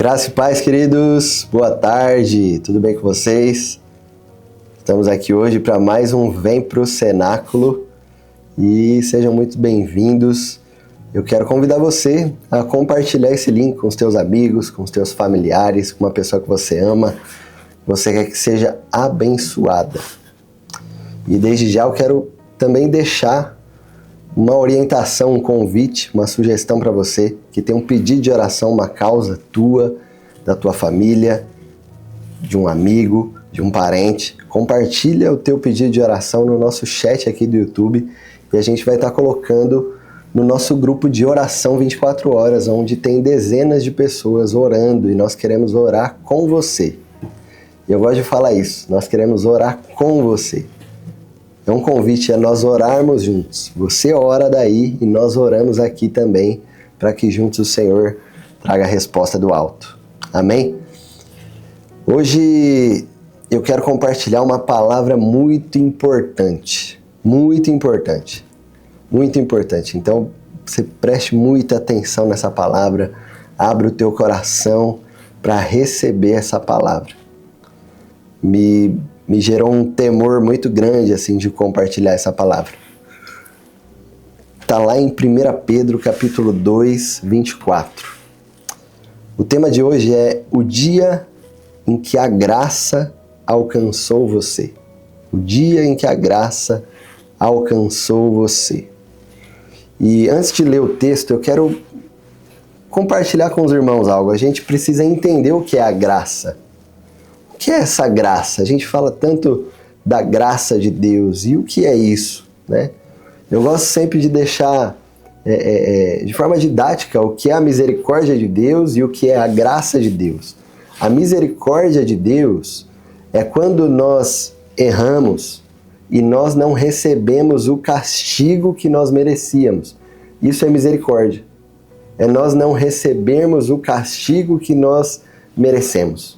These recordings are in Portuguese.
Graça e paz, queridos. Boa tarde. Tudo bem com vocês? Estamos aqui hoje para mais um Vem Pro Cenáculo e sejam muito bem-vindos. Eu quero convidar você a compartilhar esse link com os teus amigos, com os teus familiares, com uma pessoa que você ama, você quer que seja abençoada. E desde já eu quero também deixar uma orientação, um convite, uma sugestão para você que tem um pedido de oração, uma causa tua, da tua família, de um amigo, de um parente. Compartilha o teu pedido de oração no nosso chat aqui do YouTube e a gente vai estar colocando no nosso grupo de oração 24 horas, onde tem dezenas de pessoas orando e nós queremos orar com você. Eu gosto de falar isso, nós queremos orar com você. É um convite a nós orarmos juntos. Você ora daí e nós oramos aqui também, para que juntos o Senhor traga a resposta do alto. Amém? Hoje eu quero compartilhar uma palavra muito importante. Muito importante. Muito importante. Então, você preste muita atenção nessa palavra. Abra o teu coração para receber essa palavra. Me gerou um temor muito grande assim de compartilhar essa palavra. Está lá em 1 Pedro capítulo 2, 24. O tema de hoje é o dia em que a graça alcançou você. O dia em que a graça alcançou você. E antes de ler o texto, eu quero compartilhar com os irmãos algo. A gente precisa entender o que é a graça. O que é essa graça? A gente fala tanto da graça de Deus. E o que é isso, né? Eu gosto sempre de deixar de forma didática o que é a misericórdia de Deus e o que é a graça de Deus. A misericórdia de Deus é quando nós erramos e nós não recebemos o castigo que nós merecíamos. Isso é misericórdia. É nós não recebermos o castigo que nós merecemos.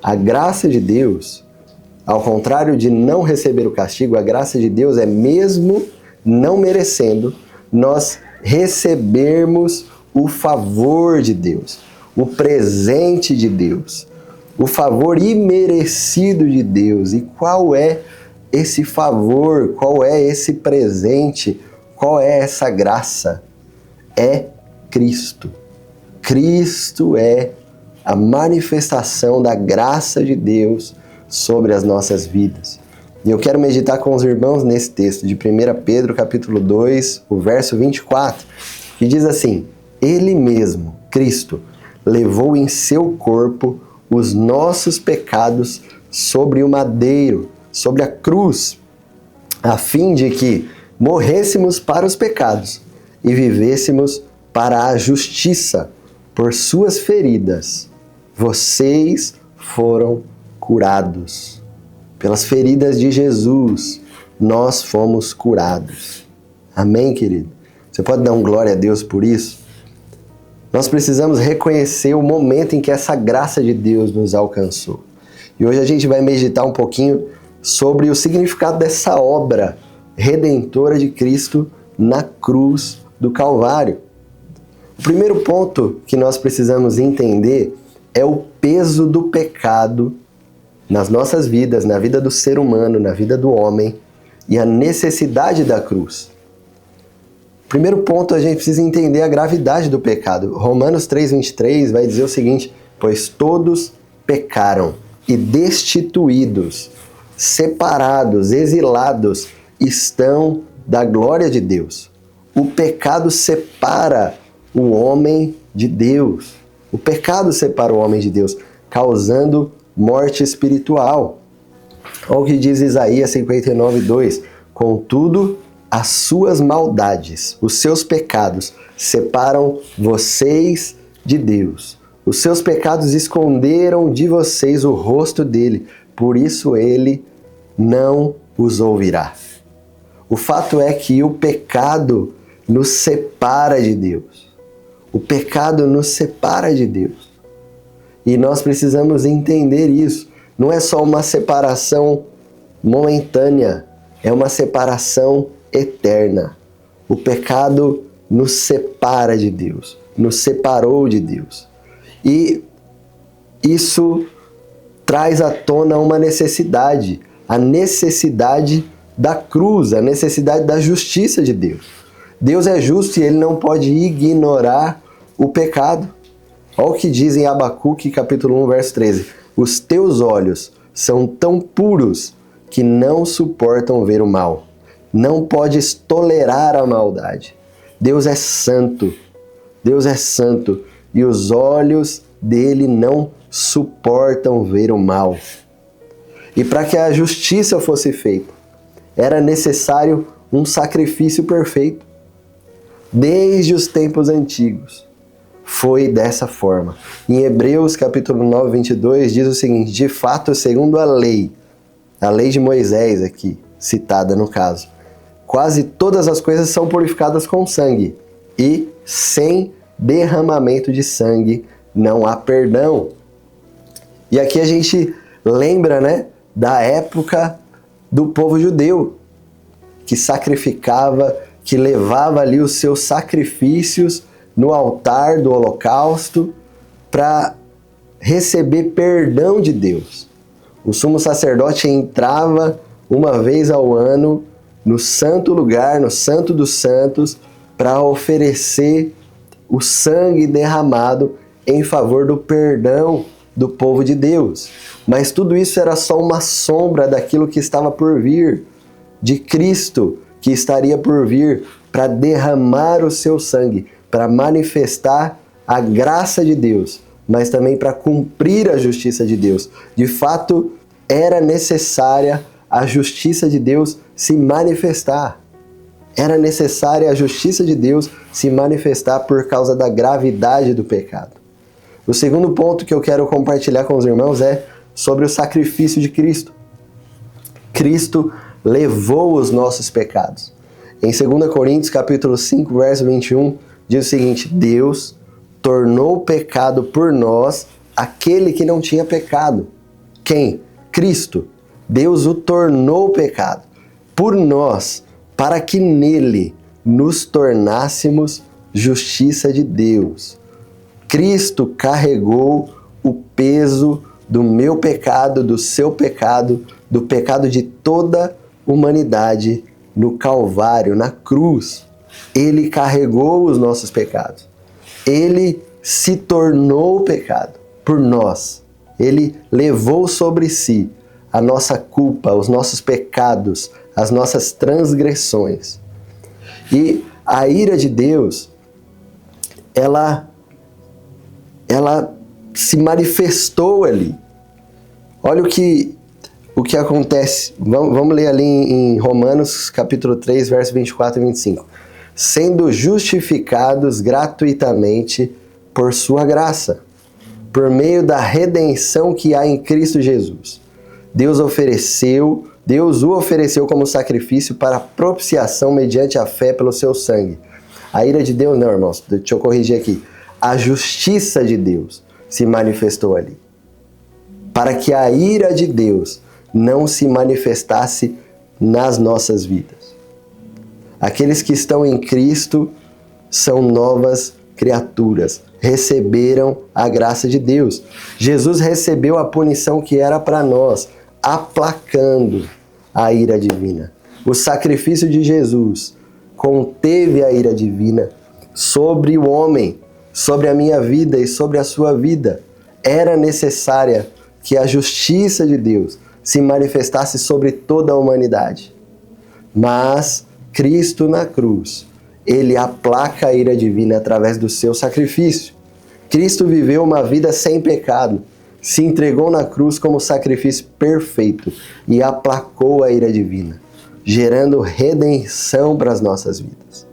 A graça de Deus, ao contrário de não receber o castigo, a graça de Deus é mesmo não merecendo, nós recebermos o favor de Deus, o presente de Deus, o favor imerecido de Deus. E qual é esse favor? Qual é esse presente? Qual é essa graça? É Cristo. Cristo é a manifestação da graça de Deus sobre as nossas vidas. E eu quero meditar com os irmãos nesse texto de 1 Pedro, capítulo 2, o verso 24, que diz assim: Ele mesmo, Cristo, levou em seu corpo os nossos pecados sobre o madeiro, sobre a cruz, a fim de que morrêssemos para os pecados e vivêssemos para a justiça. Por suas feridas vocês foram curados. Pelas feridas de Jesus, nós fomos curados. Amém, querido? Você pode dar um glória a Deus por isso? Nós precisamos reconhecer o momento em que essa graça de Deus nos alcançou. E hoje a gente vai meditar um pouquinho sobre o significado dessa obra redentora de Cristo na cruz do Calvário. O primeiro ponto que nós precisamos entender é o peso do pecado nas nossas vidas, na vida do ser humano, na vida do homem, e a necessidade da cruz. Primeiro ponto, a gente precisa entender a gravidade do pecado. Romanos 3:23 vai dizer o seguinte: pois todos pecaram e destituídos, separados, exilados, estão da glória de Deus. O pecado separa o homem de Deus. O pecado separa o homem de Deus, causando morte espiritual. Olha o que diz Isaías 59:2. Contudo, as suas maldades, os seus pecados, separam vocês de Deus. Os seus pecados esconderam de vocês o rosto dele, por isso ele não os ouvirá. O fato é que o pecado nos separa de Deus. O pecado nos separa de Deus. E nós precisamos entender isso. Não é só uma separação momentânea, é uma separação eterna. O pecado nos separa de Deus, nos separou de Deus. E isso traz à tona uma necessidade, a necessidade da cruz, a necessidade da justiça de Deus. Deus é justo e Ele não pode ignorar o pecado. Olha o que diz em Abacuque, capítulo 1, verso 13. Os teus olhos são tão puros que não suportam ver o mal. Não podes tolerar a maldade. Deus é santo. Deus é santo. E os olhos dele não suportam ver o mal. E para que a justiça fosse feita, era necessário um sacrifício perfeito. Desde os tempos antigos, foi dessa forma. Em Hebreus capítulo 9, 22, diz o seguinte: de fato, segundo a lei de Moisés aqui, citada no caso, quase todas as coisas são purificadas com sangue, e sem derramamento de sangue não há perdão. E aqui a gente lembra, né, da época do povo judeu, que sacrificava, que levava ali os seus sacrifícios no altar do holocausto para receber perdão de Deus. O sumo sacerdote entrava uma vez ao ano no santo lugar, no Santo dos Santos, para oferecer o sangue derramado em favor do perdão do povo de Deus. Mas tudo isso era só uma sombra daquilo que estava por vir, de Cristo, que estaria por vir para derramar o seu sangue, para manifestar a graça de Deus, mas também para cumprir a justiça de Deus. De fato, era necessária a justiça de Deus se manifestar. Era necessária a justiça de Deus se manifestar por causa da gravidade do pecado. O segundo ponto que eu quero compartilhar com os irmãos é sobre o sacrifício de Cristo. Cristo levou os nossos pecados. Em 2 Coríntios capítulo 5, verso 21, diz o seguinte: Deus tornou pecado por nós aquele que não tinha pecado. Quem? Cristo. Deus o tornou pecado por nós, para que nele nos tornássemos justiça de Deus. Cristo carregou o peso do meu pecado, do seu pecado, do pecado de toda a humanidade no Calvário, na cruz. Ele carregou os nossos pecados. Ele se tornou pecado por nós. Ele levou sobre si a nossa culpa, os nossos pecados, as nossas transgressões. E a ira de Deus, ela se manifestou ali. Olha o que acontece. Vamos ler ali em Romanos capítulo 3, verso 24 e 25. Sendo justificados gratuitamente por sua graça, por meio da redenção que há em Cristo Jesus. Deus o ofereceu como sacrifício para propiciação mediante a fé pelo seu sangue. A ira de Deus, não, irmãos, deixa eu corrigir aqui. A justiça de Deus se manifestou ali. Para que a ira de Deus não se manifestasse nas nossas vidas. Aqueles que estão em Cristo são novas criaturas, receberam a graça de Deus. Jesus recebeu a punição que era para nós, aplacando a ira divina. O sacrifício de Jesus conteve a ira divina sobre o homem, sobre a minha vida e sobre a sua vida. Era necessária que a justiça de Deus se manifestasse sobre toda a humanidade. Mas Cristo na cruz, ele aplaca a ira divina através do seu sacrifício. Cristo viveu uma vida sem pecado, se entregou na cruz como sacrifício perfeito e aplacou a ira divina, gerando redenção para as nossas vidas.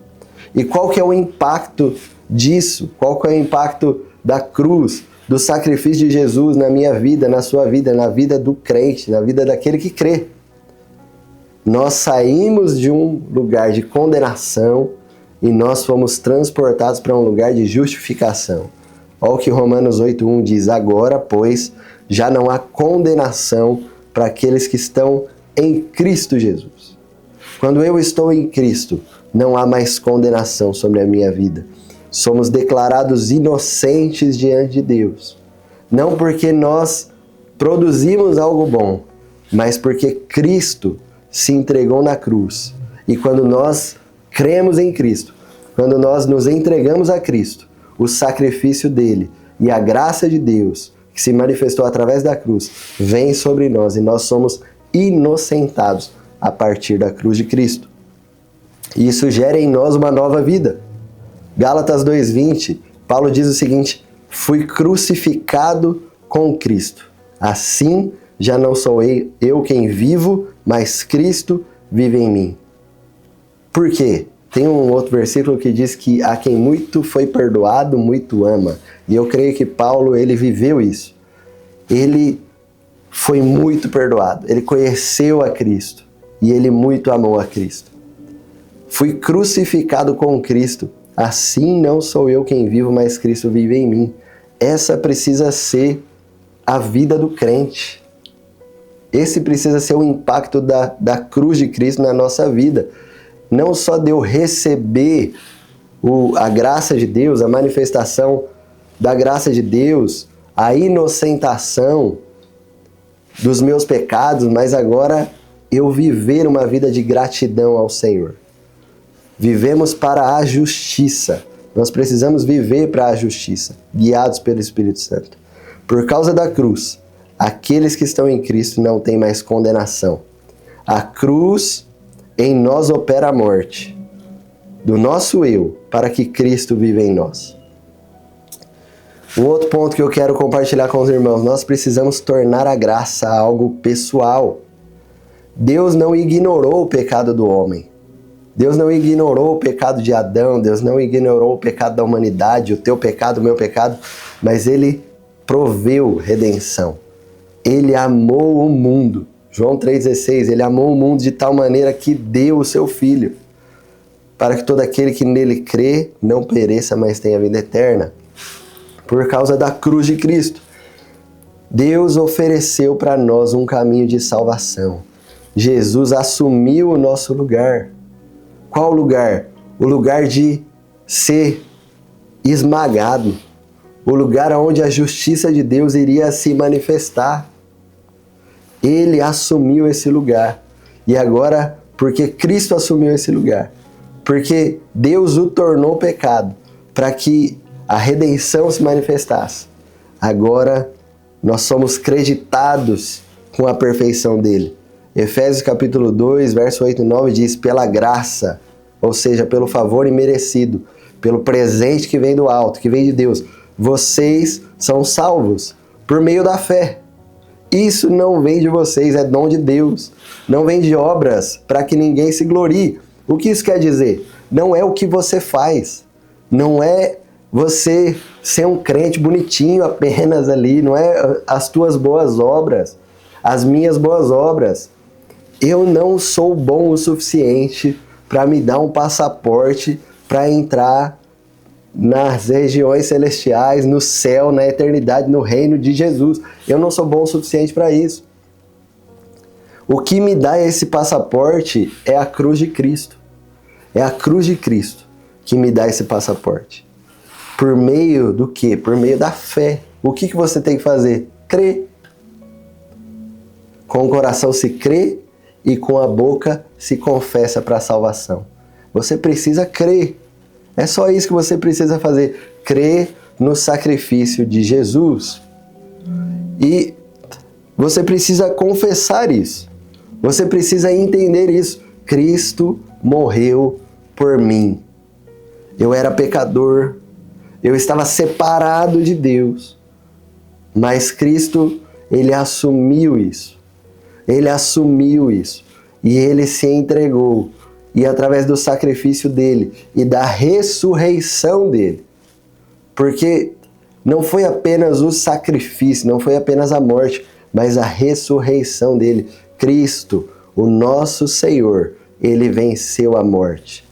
E qual que é o impacto disso? Qual que é o impacto da cruz, do sacrifício de Jesus na minha vida, na sua vida, na vida do crente, na vida daquele que crê? Nós saímos de um lugar de condenação e nós fomos transportados para um lugar de justificação. Olha o que Romanos 8:1 diz: agora, pois, já não há condenação para aqueles que estão em Cristo Jesus. Quando eu estou em Cristo, não há mais condenação sobre a minha vida. Somos declarados inocentes diante de Deus. não porque nós produzimos algo bom, mas porque Cristo se entregou na cruz. E quando nós cremos em Cristo, quando nós nos entregamos a Cristo, o sacrifício dele e a graça de Deus, que se manifestou através da cruz, vem sobre nós e nós somos inocentados a partir da cruz de Cristo. E isso gera em nós uma nova vida. Gálatas 2:20, Paulo diz o seguinte: fui crucificado com Cristo. Assim, já não sou eu quem vivo, mas Cristo vive em mim. Por quê? Tem um outro versículo que diz que a quem muito foi perdoado, muito ama. E eu creio que Paulo, ele viveu isso. Ele foi muito perdoado. Ele conheceu a Cristo. E ele muito amou a Cristo. Fui crucificado com Cristo. Assim não sou eu quem vivo, mas Cristo vive em mim. Essa precisa ser a vida do crente. Esse precisa ser o impacto da cruz de Cristo na nossa vida. Não só de eu receber a graça de Deus, a manifestação da graça de Deus, a inocentação dos meus pecados, mas agora eu viver uma vida de gratidão ao Senhor. Vivemos para a justiça. Nós precisamos viver para a justiça, guiados pelo Espírito Santo. Por causa da cruz, aqueles que estão em Cristo não têm mais condenação. A cruz em nós opera a morte do nosso eu, para que Cristo viva em nós. Um outro ponto que eu quero compartilhar com os irmãos: nós precisamos tornar a graça algo pessoal. Deus não ignorou o pecado do homem. Deus não ignorou o pecado de Adão, Deus não ignorou o pecado da humanidade, o teu pecado, o meu pecado, mas Ele proveu redenção. Ele amou o mundo. João 3,16, Ele amou o mundo de tal maneira que deu o seu Filho, para que todo aquele que nele crê não pereça, mas tenha vida eterna. Por causa da cruz de Cristo, Deus ofereceu para nós um caminho de salvação. Jesus assumiu o nosso lugar. Qual lugar? O lugar de ser esmagado. O lugar onde a justiça de Deus iria se manifestar. Ele assumiu esse lugar. E agora, porque Cristo assumiu esse lugar, porque Deus o tornou pecado, para que a redenção se manifestasse, agora nós somos creditados com a perfeição dele. Efésios capítulo 2, verso 8 e 9 diz: pela graça, ou seja, pelo favor imerecido, pelo presente que vem do alto, que vem de Deus, vocês são salvos por meio da fé. Isso não vem de vocês, é dom de Deus. Não vem de obras para que ninguém se glorie. O que isso quer dizer? Não é o que você faz. Não é você ser um crente bonitinho apenas ali. Não é as tuas boas obras, as minhas boas obras. Eu não sou bom o suficiente para me dar um passaporte para entrar nas regiões celestiais, no céu, na eternidade, no reino de Jesus. Eu não sou bom o suficiente para isso. O que me dá esse passaporte é a cruz de Cristo. É a cruz de Cristo que me dá esse passaporte. Por meio do quê? Por meio da fé. O que você tem que fazer? Crer. Com o coração se crê e com a boca se confessa para a salvação. Você precisa crer. É só isso que você precisa fazer. Crer no sacrifício de Jesus. E você precisa confessar isso. Você precisa entender isso. Cristo morreu por mim. Eu era pecador. Eu estava separado de Deus. Mas Cristo, Ele assumiu isso. Ele assumiu isso. E Ele se entregou. E através do sacrifício dele e da ressurreição dele. Porque não foi apenas o sacrifício, não foi apenas a morte, mas a ressurreição dele. Cristo, o nosso Senhor, ele venceu a morte.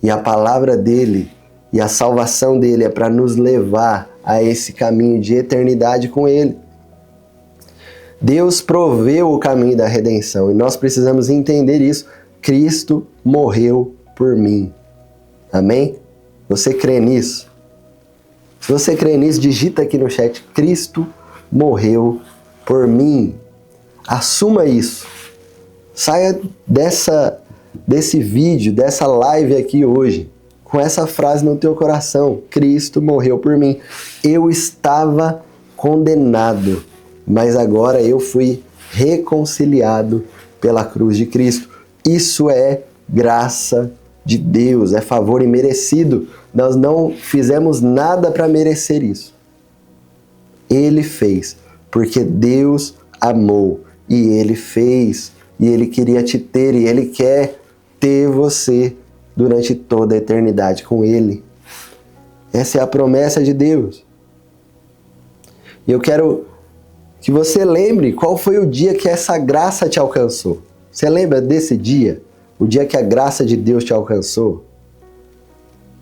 E a palavra dele e a salvação dele é para nos levar a esse caminho de eternidade com ele. Deus proveu o caminho da redenção e nós precisamos entender isso. Cristo morreu por mim. Amém? Você crê nisso? Se você crê nisso, digita aqui no chat: Cristo morreu por mim. Assuma isso. Saia desse vídeo, dessa live aqui hoje, com essa frase no teu coração: Cristo morreu por mim. Eu estava condenado, mas agora eu fui reconciliado pela cruz de Cristo. Isso é graça de Deus, é favor imerecido. Nós não fizemos nada para merecer isso. Ele fez, porque Deus amou, e Ele fez, e Ele queria te ter, e Ele quer ter você durante toda a eternidade com Ele. Essa é a promessa de Deus. E eu quero que você lembre qual foi o dia que essa graça te alcançou. Você lembra desse dia? O dia que a graça de Deus te alcançou?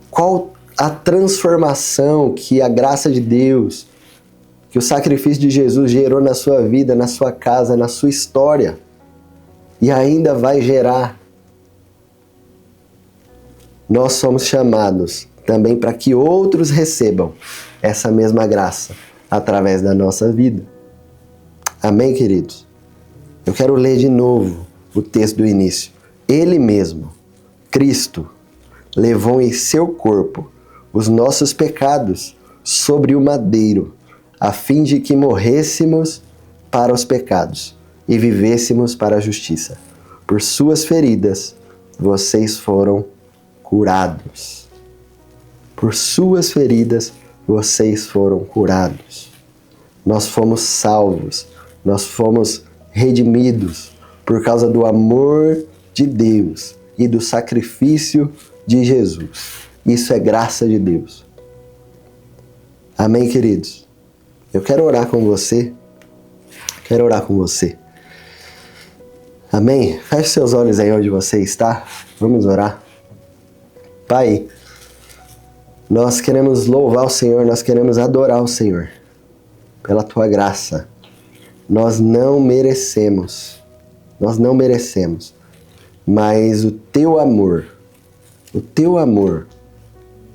Qual a transformação que a graça de Deus, que o sacrifício de Jesus gerou na sua vida, na sua casa, na sua história, e ainda vai gerar? Nós somos chamados também para que outros recebam essa mesma graça através da nossa vida. Amém, queridos? Eu quero ler de novo o texto do início. Ele mesmo, Cristo, levou em seu corpo os nossos pecados sobre o madeiro, a fim de que morrêssemos para os pecados e vivêssemos para a justiça. Por suas feridas, vocês foram curados. Por suas feridas, vocês foram curados. Nós fomos salvos, nós fomos redimidos por causa do amor de Deus e do sacrifício de Jesus. Isso é graça de Deus. Amém, queridos? Eu quero orar com você. Quero orar com você. Amém? Feche seus olhos aí onde você está. Vamos orar. Pai, nós queremos louvar o Senhor, nós queremos adorar o Senhor pela Tua graça. Nós não merecemos, mas o Teu amor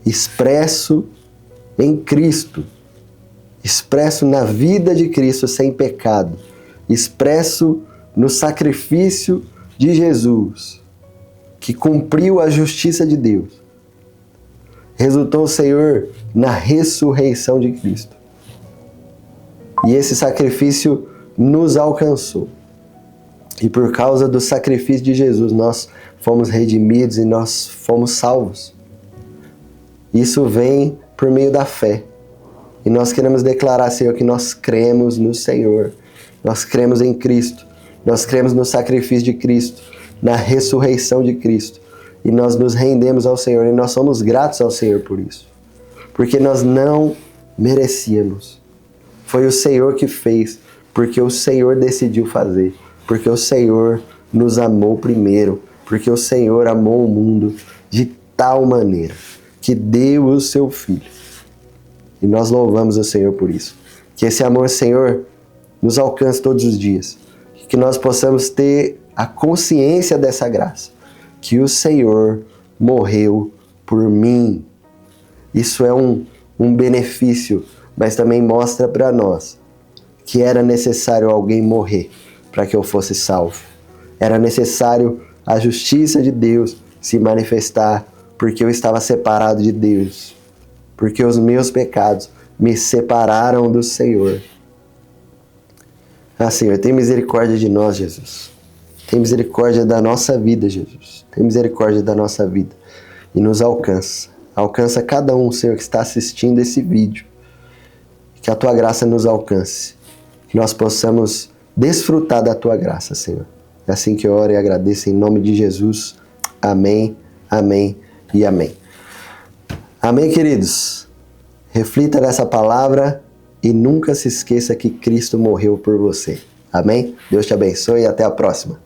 expresso em Cristo, expresso na vida de Cristo sem pecado, expresso no sacrifício de Jesus, que cumpriu a justiça de Deus, resultou, Senhor, na ressurreição de Cristo. E esse sacrifício nos alcançou. E por causa do sacrifício de Jesus, nós fomos redimidos e nós fomos salvos. Isso vem por meio da fé. E nós queremos declarar, Senhor, que nós cremos no Senhor. Nós cremos em Cristo. Nós cremos no sacrifício de Cristo, na ressurreição de Cristo. E nós nos rendemos ao Senhor e nós somos gratos ao Senhor por isso. Porque nós não merecíamos. Foi o Senhor que fez, porque o Senhor decidiu fazer. Porque o Senhor nos amou primeiro. Porque o Senhor amou o mundo de tal maneira que deu o seu Filho. E nós louvamos o Senhor por isso. Que esse amor, Senhor, nos alcance todos os dias. Que nós possamos ter a consciência dessa graça. Que o Senhor morreu por mim. Isso é um benefício, mas também mostra para nós que era necessário alguém morrer para que eu fosse salvo. Era necessário a justiça de Deus se manifestar, porque eu estava separado de Deus. Porque os meus pecados me separaram do Senhor. Ah, Senhor, tem misericórdia de nós, Jesus. Tem misericórdia da nossa vida, Jesus. Tem misericórdia da nossa vida. E nos alcança. Alcança cada um, Senhor, que está assistindo esse vídeo. Que a Tua graça nos alcance. Que nós possamos desfrutar da Tua graça, Senhor. É assim que eu oro e agradeço em nome de Jesus. Amém, amém e amém. Amém, queridos? Reflita nessa palavra e nunca se esqueça que Cristo morreu por você. Amém? Deus te abençoe e até a próxima.